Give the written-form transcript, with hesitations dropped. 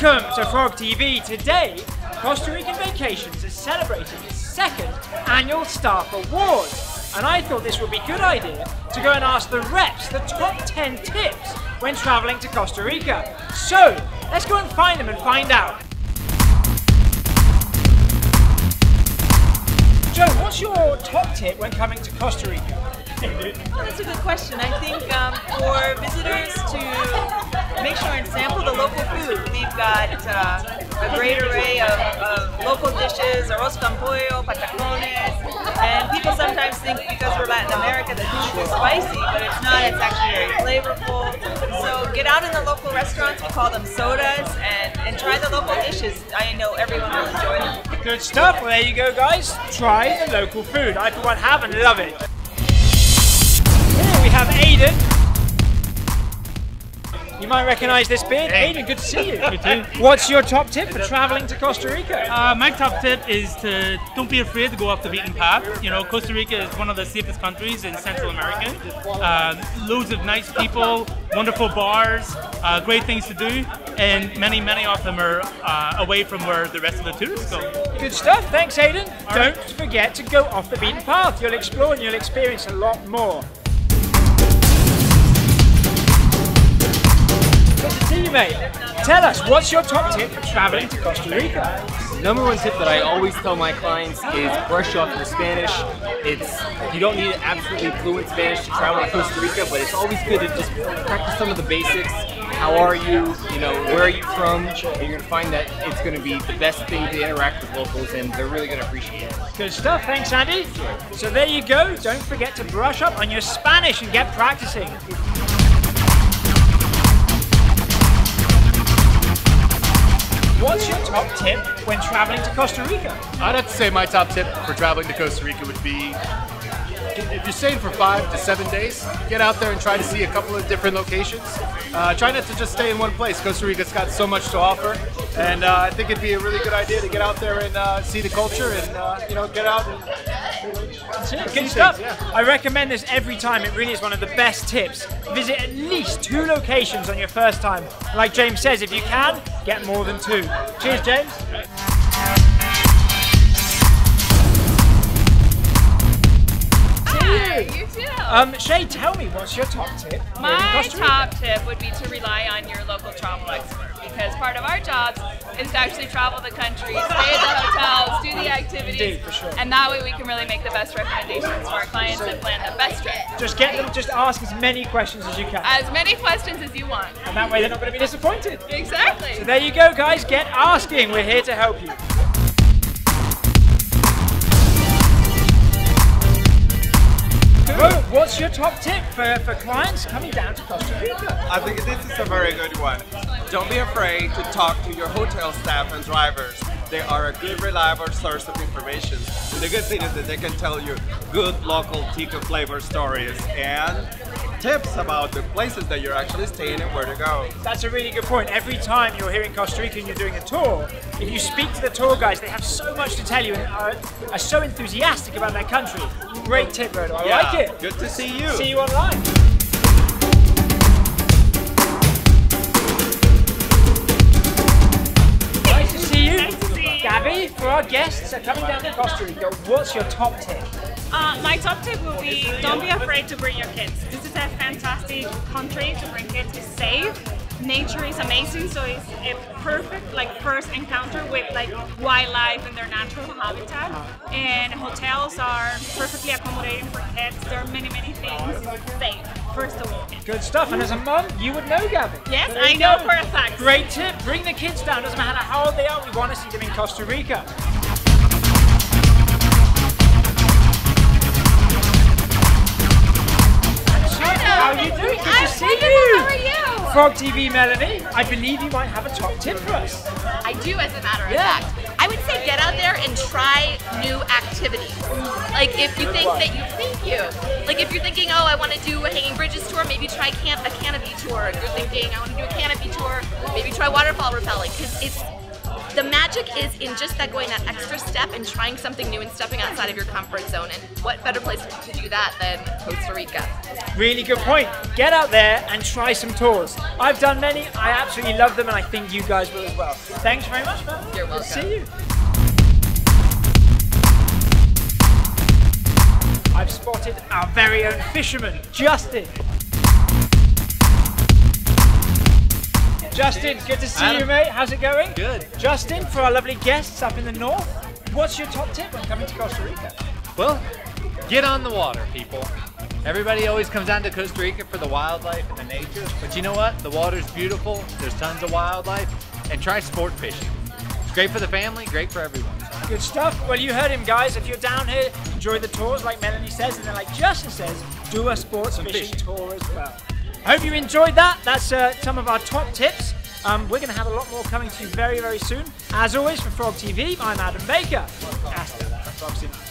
Welcome to Frog TV. Today, Costa Rican Vacations is celebrating its second annual Staff Awards. And I thought this would be a good idea to go and ask the reps the top 10 tips when traveling to Costa Rica. So, let's go and find them and find out. Joe, what's your top tip when coming to Costa Rica? Well, that's a good question. I think for visitors to make sure and sample the local food, we've got a great array of local dishes, arroz con pollo, patacones, and people sometimes think because we're Latin America that food is spicy, but it's not. It's actually very flavorful. So get out in the local restaurants, we call them sodas, and try the local dishes. I know everyone will enjoy them. Good stuff. Well, there you go, guys. Try the local food. I, for one, have and love it. Here we have Aiden. You might recognize this beard. Hey. Aiden, good to see you. You too. What's your top tip for traveling to Costa Rica? My top tip is to don't be afraid to go off the beaten path. You know, Costa Rica is one of the safest countries in Central America. Loads of nice people, wonderful bars, great things to do, and many of them are away from where the rest of the tourists go. Good stuff. Thanks, Aiden. Don't forget to go off the beaten path. You'll explore and you'll experience a lot more. Good to see you, mate. Tell us, what's your top tip for traveling to Costa Rica? Number one tip that I always tell my clients is brush off your Spanish. You don't need absolutely fluent Spanish to travel to Costa Rica, but it's always good to just practice some of the basics. How are you? You know, where are you from? And you're going to find that it's going to be the best thing to interact with locals, and they're really going to appreciate it. Good stuff. Thanks, Andy. So there you go. Don't forget to brush up on your Spanish and get practicing. What's your top tip when traveling to Costa Rica? I'd have to say my top tip for traveling to Costa Rica would be, if you're staying for 5 to 7 days, get out there and try to see a couple of different locations. Try not to just stay in one place. Costa Rica's got so much to offer, and I think it'd be a really good idea to get out there and see the culture and you know, get out and good stuff. Yeah. I recommend this every time. It really is one of the best tips. Visit at least 2 locations on your first time. Like James says, if you can, get more than 2. Cheers, James. You too. Shay, tell me, what's your top tip? My top tip would be to rely on your local travel expert, because part of our jobs is to actually travel the country, stay at the hotels, do the activities, Indeed, for sure. And that way we can really make the best recommendations for our clients and plan the best trip. Just get them, just ask as many questions as you can. As many questions as you want. And that way they're not going to be disappointed. Exactly. So there you go, guys. Get asking. We're here to help you. What's your top tip for clients coming down to Costa Rica? I think this is a very good one. Don't be afraid to talk to your hotel staff and drivers. They are a good, reliable source of information. And the good thing is that they can tell you good local Tico flavor stories and tips about the places that you're actually staying and where to go. That's a really good point. Every time you're here in Costa Rica and you're doing a tour, if you speak to the tour guides, they have so much to tell you and are so enthusiastic about their country. Great tip, Rodo. I like it. Good to see you. See you online. Nice to see you. Gabby, for our guests that are coming down to Costa Rica, what's your top tip? My top tip will be, don't be afraid to bring your kids. This is a fantastic country to bring kids. It's safe. Nature is amazing, so it's a perfect first encounter with wildlife and their natural habitat. And hotels are perfectly accommodating for kids. There are many things. It's safe, first of all. Good stuff. And as a mum, you would know, Gabby. Yes, I know for a fact. Great tip. Bring the kids down. Doesn't matter how old they are. We want to see them in Costa Rica. How are you doing? Good to see you. How are you? Frog TV Melanie, I believe you might have a top tip for us. I do, as a matter of fact. I would say get out there and try new activities. Like if you think that if you're thinking, oh, I want to do a Hanging Bridges tour, maybe try a canopy tour. If you're thinking, I want to do a canopy tour, maybe try waterfall rappelling, because the magic is in just that going that extra step and trying something new and stepping outside of your comfort zone. And what better place to do that than Costa Rica? Really good point. Get out there and try some tours. I've done many. I absolutely love them, and I think you guys will as well. Thanks very much, man. You're welcome. Good to see you. I've spotted our very own fisherman, Justin. Justin, good to see you, mate. How's it going? Good. Justin, for our lovely guests up in the north, what's your top tip when coming to Costa Rica? Well, get on the water, people. Everybody always comes down to Costa Rica for the wildlife and the nature, but you know what? The water's beautiful, there's tons of wildlife, and try sport fishing. It's great for the family, great for everyone. Good stuff. Well, you heard him, guys. If you're down here, enjoy the tours like Melanie says, and then like Justin says, do a sports fishing tour as well. I hope you enjoyed that. That's some of our top tips. We're going to have a lot more coming to you very, very soon. As always, for Frog TV, I'm Adam Baker. Hasta la próxima.